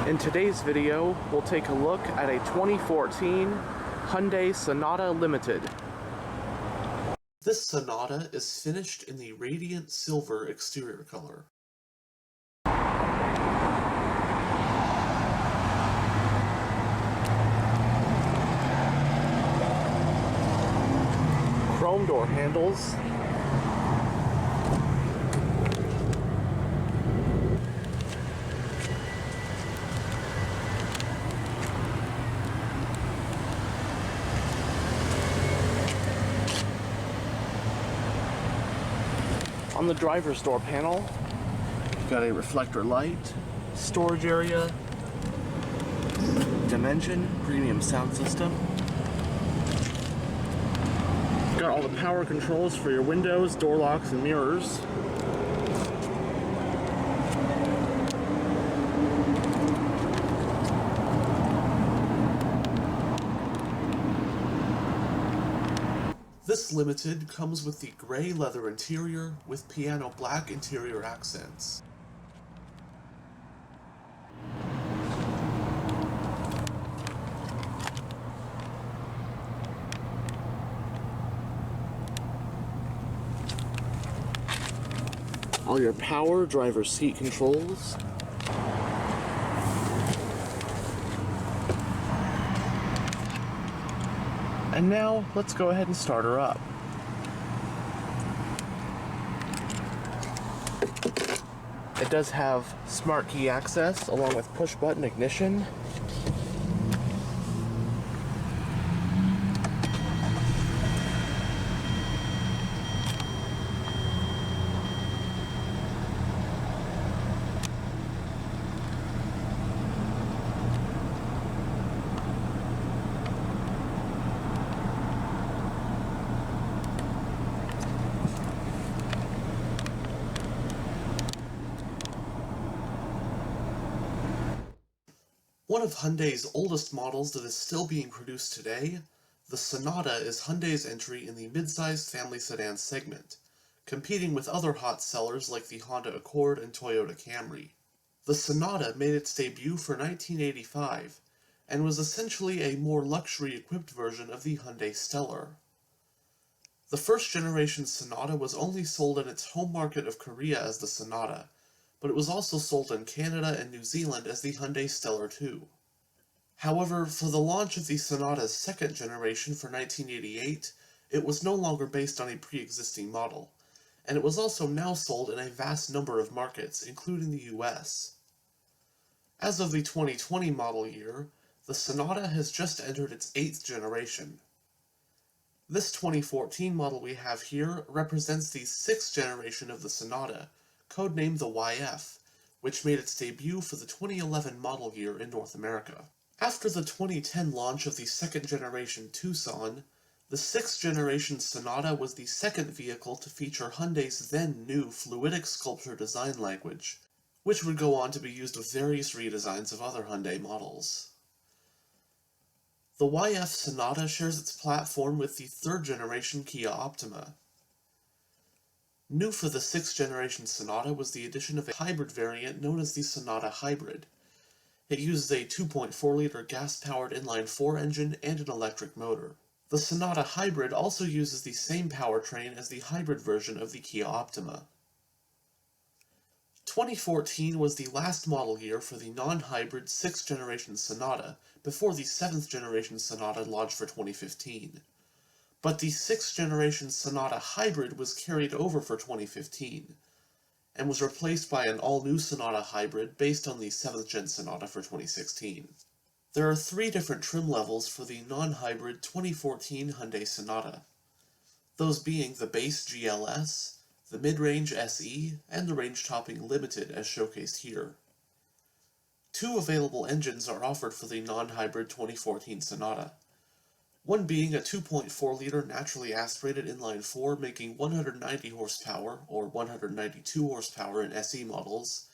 In today's video, we'll take a look at a 2014 Hyundai Sonata Limited. This Sonata is finished in the radiant silver exterior color. Chrome door handles, on the driver's door panel, you've got a reflector light, storage area, Dimension premium sound system. You've got all the power controls for your windows, door locks, and mirrors. This Limited comes with the gray leather interior with piano black interior accents. All your power driver's seat controls. And now, let's go ahead and start her up. It does have smart key access along with push button ignition. One of Hyundai's oldest models that is still being produced today, the Sonata is Hyundai's entry in the mid-sized family sedan segment, competing with other hot sellers like the Honda Accord and Toyota Camry. The Sonata made its debut for 1985, and was essentially a more luxury-equipped version of the Hyundai Stellar. The first-generation Sonata was only sold in its home market of Korea as the Sonata, but it was also sold in Canada and New Zealand as the Hyundai Stellar 2. However, for the launch of the Sonata's second generation for 1988, it was no longer based on a pre-existing model, and it was also now sold in a vast number of markets, including the US. As of the 2020 model year, the Sonata has just entered its 8th generation. This 2014 model we have here represents the 6th generation of the Sonata, codenamed the YF, which made its debut for the 2011 model year in North America. After the 2010 launch of the second generation Tucson, the 6th generation Sonata was the second vehicle to feature Hyundai's then new fluidic sculpture design language, which would go on to be used with various redesigns of other Hyundai models. The YF Sonata shares its platform with the 3rd generation Kia Optima. New for the 6th generation Sonata was the addition of a hybrid variant known as the Sonata Hybrid. It uses a 2.4-liter gas-powered inline-4 engine and an electric motor. The Sonata Hybrid also uses the same powertrain as the hybrid version of the Kia Optima. 2014 was the last model year for the non-hybrid 6th generation Sonata before the 7th generation Sonata launched for 2015. But the 6th generation Sonata Hybrid was carried over for 2015, and was replaced by an all-new Sonata Hybrid based on the 7th Gen Sonata for 2016. There are 3 different trim levels for the non-hybrid 2014 Hyundai Sonata, those being the base GLS, the mid-range SE, and the range-topping Limited as showcased here. 2 available engines are offered for the non-hybrid 2014 Sonata, one being a 2.4-liter naturally aspirated inline-4 making 190 horsepower, or 192 horsepower in SE models,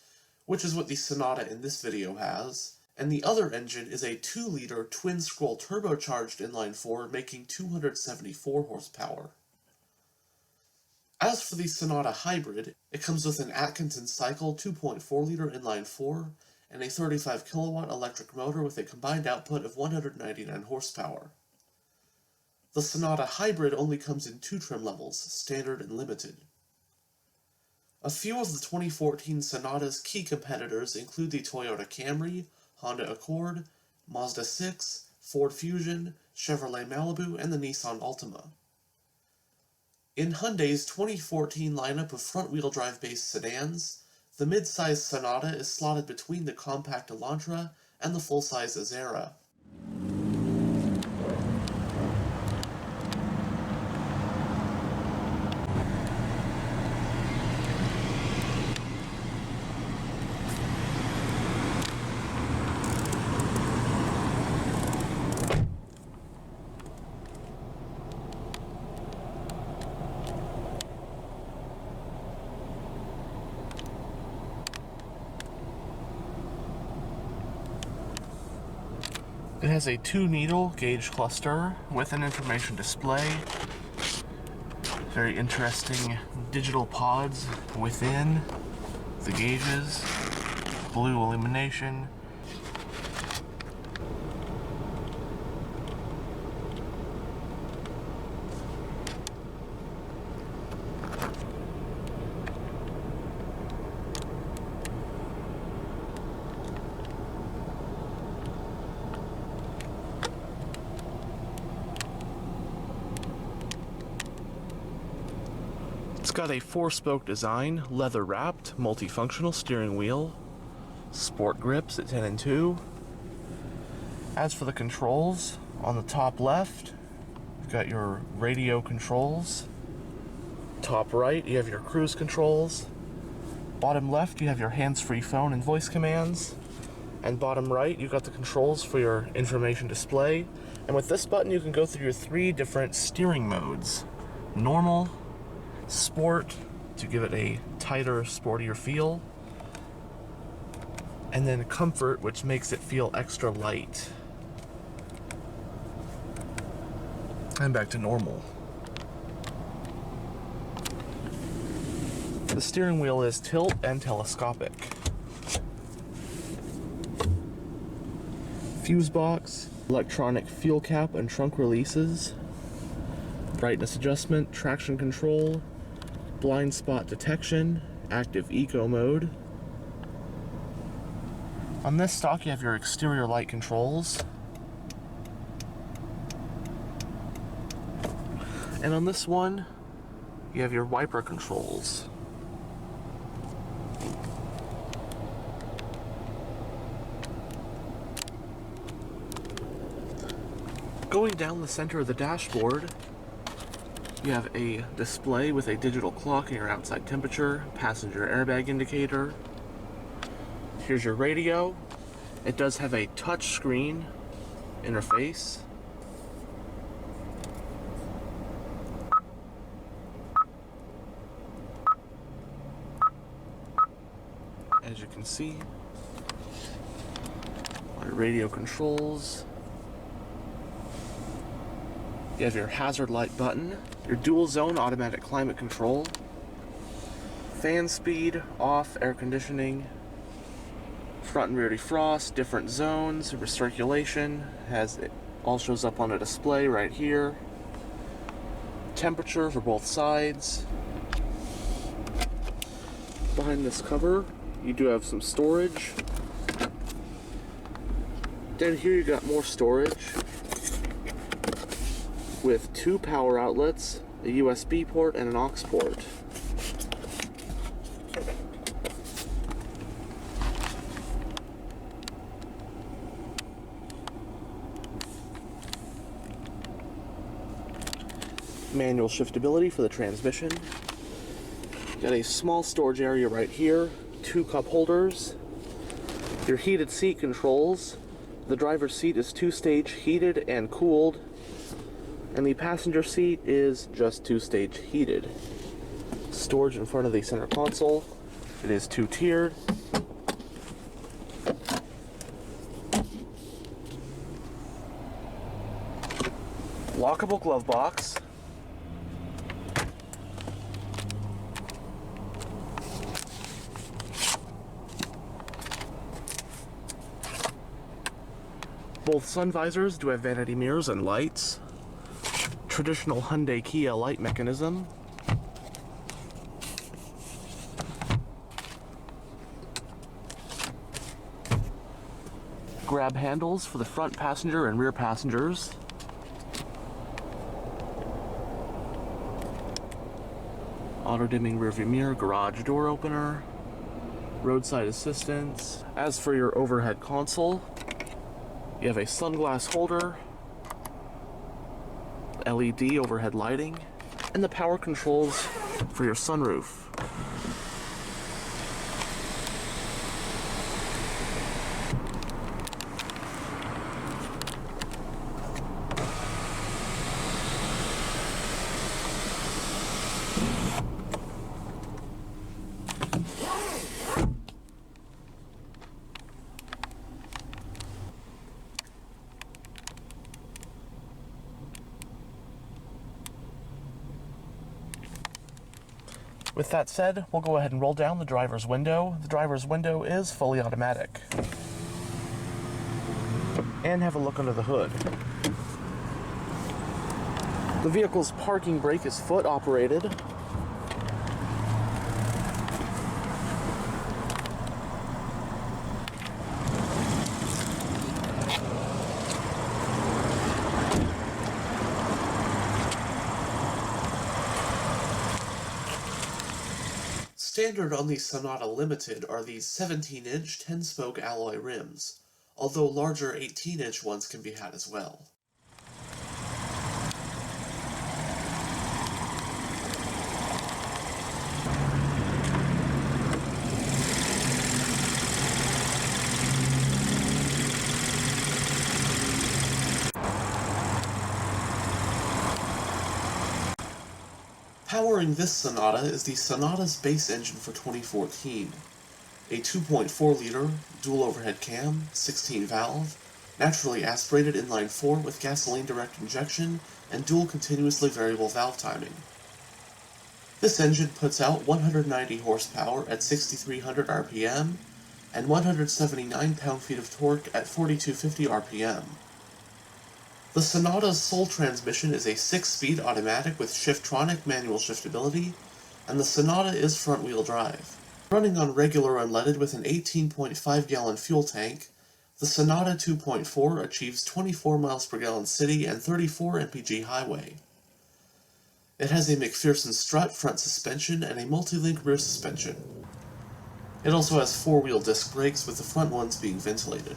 which is what the Sonata in this video has, and the other engine is a 2-liter twin-scroll turbocharged inline-4 making 274 horsepower. As for the Sonata Hybrid, it comes with an Atkinson Cycle 2.4-liter inline-4 and a 35 kilowatt electric motor with a combined output of 199 horsepower. The Sonata Hybrid only comes in 2 trim levels, Standard and Limited. A few of the 2014 Sonata's key competitors include the Toyota Camry, Honda Accord, Mazda 6, Ford Fusion, Chevrolet Malibu, and the Nissan Altima. In Hyundai's 2014 lineup of front-wheel drive-based sedans, the mid-size Sonata is slotted between the compact Elantra and the full-size Azera. It has a 2-needle gauge cluster with an information display. Very interesting digital pods within the gauges. Blue illumination. It's got a 4-spoke design, leather-wrapped, multifunctional steering wheel, sport grips at 10 and 2. As for the controls, on the top left, you've got your radio controls. Top right, you have your cruise controls. Bottom left, you have your hands-free phone and voice commands. And bottom right, you've got the controls for your information display. And with this button, you can go through your 3 different steering modes. Normal, Sport, to give it a tighter, sportier feel, and then Comfort, which makes it feel extra light. And back to normal. The steering wheel is tilt and telescopic. Fuse box, electronic fuel cap and trunk releases, brightness adjustment, traction control, blind spot detection, active eco mode. On this stock, you have your exterior light controls. And on this one, you have your wiper controls. Going down the center of the dashboard, you have a display with a digital clock and your outside temperature, passenger airbag indicator. Here's your radio. It does have a touch screen interface. As you can see, our radio controls. You have your hazard light button, your dual zone automatic climate control, fan speed, off, air conditioning, front and rear defrost, different zones, recirculation, it all shows up on a display right here, temperature for both sides. Behind this cover, you do have some storage. Down here you got more storage, with 2 power outlets, a USB port, and an aux port. Manual shiftability for the transmission. Got a small storage area right here, 2 cup holders, your heated seat controls. The driver's seat is 2-stage heated and cooled, and the passenger seat is just 2-stage heated. Storage in front of the center console. It is 2-tiered. Lockable glove box. Both sun visors do have vanity mirrors and lights. Traditional Hyundai Kia light mechanism. Grab handles for the front passenger and rear passengers. Auto-dimming rearview mirror, garage door opener, roadside assistance. As for your overhead console, you have a sunglass holder, LED overhead lighting, and the power controls for your sunroof. With that said, we'll go ahead and roll down the driver's window. The driver's window is fully automatic. And have a look under the hood. The vehicle's parking brake is foot operated. Standard on the Sonata Limited are these 17-inch 10-spoke alloy rims, although larger 18-inch ones can be had as well. Powering this Sonata is the Sonata's base engine for 2014, a 2.4-liter dual overhead cam, 16-valve, naturally aspirated inline-4 with gasoline direct injection and dual continuously variable valve timing. This engine puts out 190 horsepower at 6,300 RPM and 179 pound-feet of torque at 4,250 RPM. The Sonata's sole transmission is a 6-speed automatic with Shiftronic manual shiftability, and the Sonata is front-wheel drive. Running on regular unleaded with an 18.5-gallon fuel tank, the Sonata 2.4 achieves 24 miles per gallon city and 34 mpg highway. It has a McPherson strut front suspension and a multi-link rear suspension. It also has 4-wheel disc brakes, with the front ones being ventilated.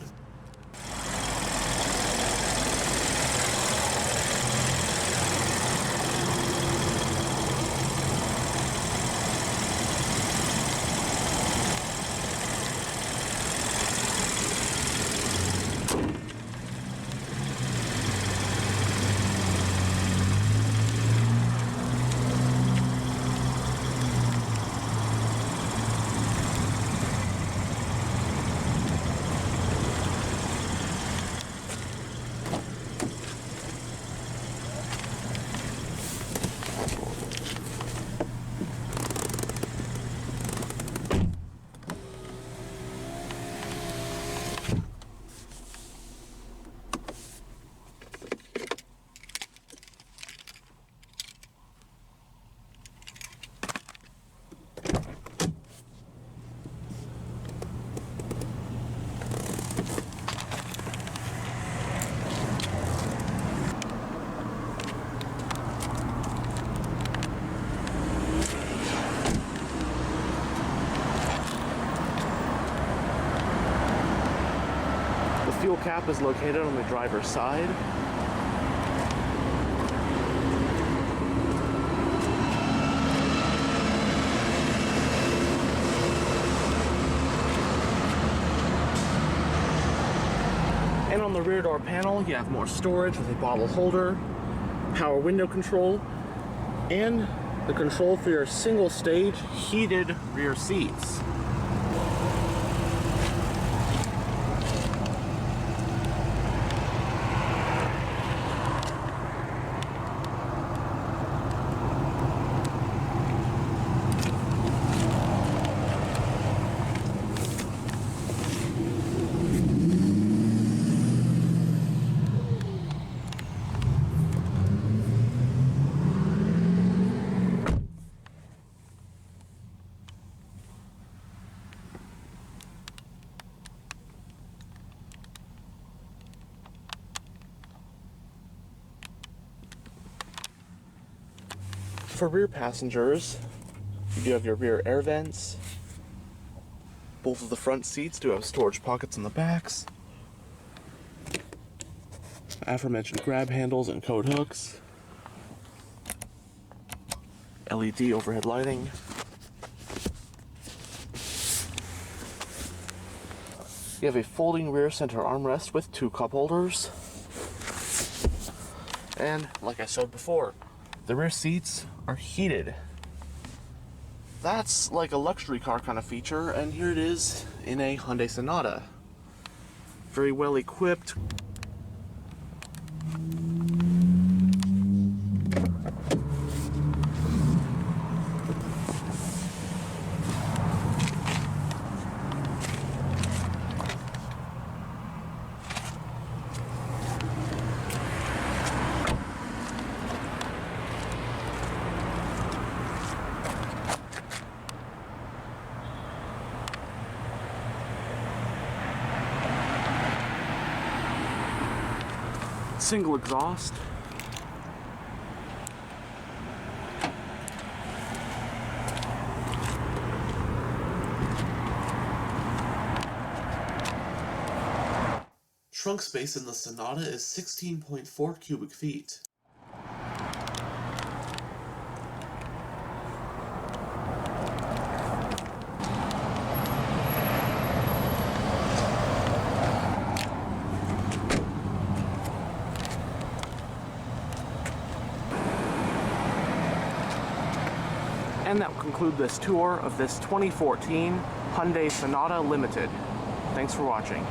Fuel cap is located on the driver's side. And on the rear door panel, you have more storage with a bottle holder, power window control, and the control for your single stage heated rear seats. For rear passengers, you do have your rear air vents. Both of the front seats do have storage pockets in the backs. Aforementioned grab handles and coat hooks. LED overhead lighting. You have a folding rear center armrest with 2 cup holders. And like I said before, the rear seats are heated. That's like a luxury car kind of feature, and here it is in a Hyundai Sonata. Very well equipped. Single exhaust. Trunk space in the Sonata is 16.4 cubic feet. And that will conclude this tour of this 2014 Hyundai Sonata Limited. Thanks for watching.